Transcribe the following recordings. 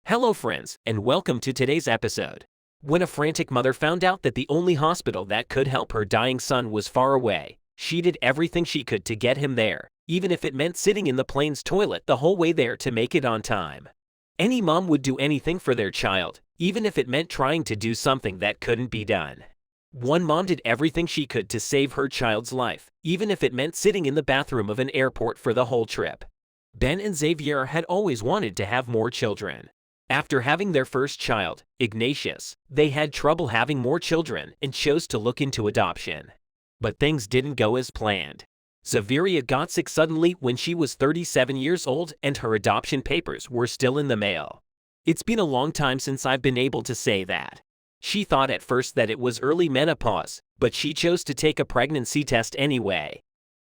Hello friends, and welcome to today's episode. When a frantic mother found out that the only hospital that could help her dying son was far away, she did everything she could to get him there, even if it meant sitting in the plane's toilet the whole way there to make it on time. Any mom would do anything for their child, even if it meant trying to do something that couldn't be done. One mom did everything she could to save her child's life, even if it meant sitting in the bathroom of an airport for the whole trip. Ben and Xavier had always wanted to have more children. After having their first child, Ignatius, they had trouble having more children and chose to look into adoption. But things didn't go as planned. Xaviera got sick suddenly when she was 37 years old and her adoption papers were still in the mail. It's been a long time since I've been able to say that. She thought at first that it was early menopause, but she chose to take a pregnancy test anyway.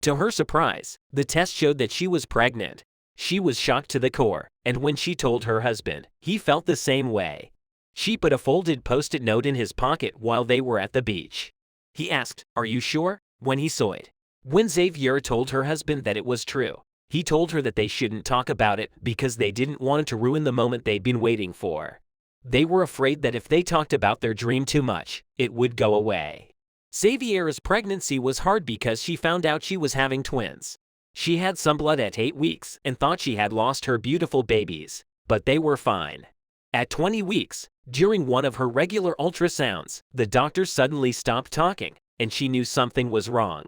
To her surprise, the test showed that she was pregnant. She was shocked to the core, and when she told her husband, he felt the same way. She put a folded post-it note in his pocket while they were at the beach. He asked, "Are you sure?" when he saw it. When Xavier told her husband that it was true, he told her that they shouldn't talk about it because they didn't want to ruin the moment they'd been waiting for. They were afraid that if they talked about their dream too much, it would go away. Xaviera's pregnancy was hard because she found out she was having twins. She had some blood at 8 weeks and thought she had lost her beautiful babies, but they were fine. At 20 weeks, during one of her regular ultrasounds, the doctor suddenly stopped talking, and she knew something was wrong.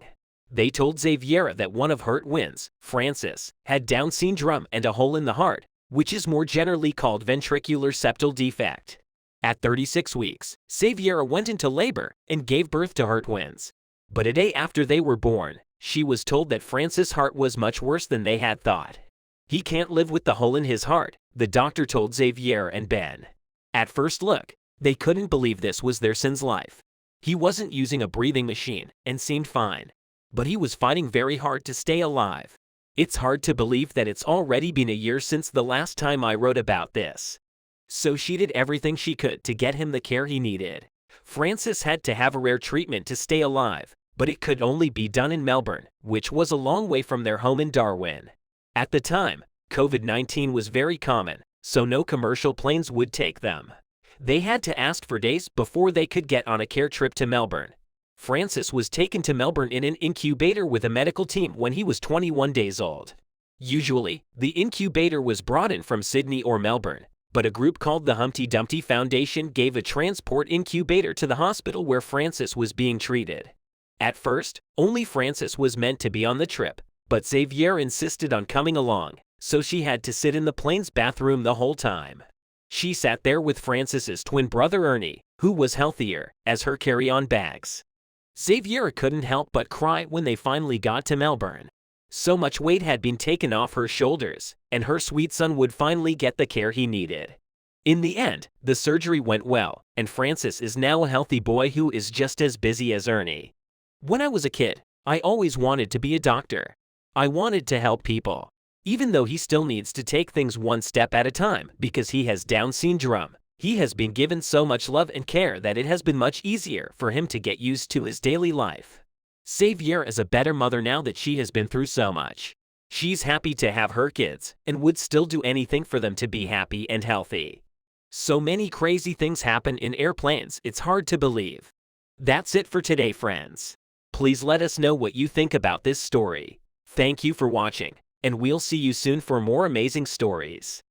They told Xaviera that one of her twins, Francis, had Down syndrome and a hole in the heart, which is more generally called ventricular septal defect. At 36 weeks, Xaviera went into labor and gave birth to her twins. But a day after they were born, she was told that Francis' heart was much worse than they had thought. He can't live with the hole in his heart, the doctor told Xavier and Ben. At first look, they couldn't believe this was their son's life. He wasn't using a breathing machine and seemed fine, but he was fighting very hard to stay alive. It's hard to believe that it's already been a year since the last time I wrote about this. So she did everything she could to get him the care he needed. Francis had to have a rare treatment to stay alive, but it could only be done in Melbourne, which was a long way from their home in Darwin. At the time, COVID-19 was very common, so no commercial planes would take them. They had to ask for days before they could get on a care trip to Melbourne. Francis was taken to Melbourne in an incubator with a medical team when he was 21 days old. Usually, the incubator was brought in from Sydney or Melbourne, but a group called the Humpty Dumpty Foundation gave a transport incubator to the hospital where Francis was being treated. At first, only Francis was meant to be on the trip, but Xavier insisted on coming along, so she had to sit in the plane's bathroom the whole time. She sat there with Francis's twin brother Ernie, who was healthier, as her carry-on bags. Xavier couldn't help but cry when they finally got to Melbourne. So much weight had been taken off her shoulders, and her sweet son would finally get the care he needed. In the end, the surgery went well, and Francis is now a healthy boy who is just as busy as Ernie. When I was a kid, I always wanted to be a doctor. I wanted to help people. Even though he still needs to take things one step at a time because he has Down syndrome, he has been given so much love and care that it has been much easier for him to get used to his daily life. Xavier is a better mother now that she has been through so much. She's happy to have her kids and would still do anything for them to be happy and healthy. So many crazy things happen in airplanes, it's hard to believe. That's it for today, friends. Please let us know what you think about this story. Thank you for watching, and we'll see you soon for more amazing stories.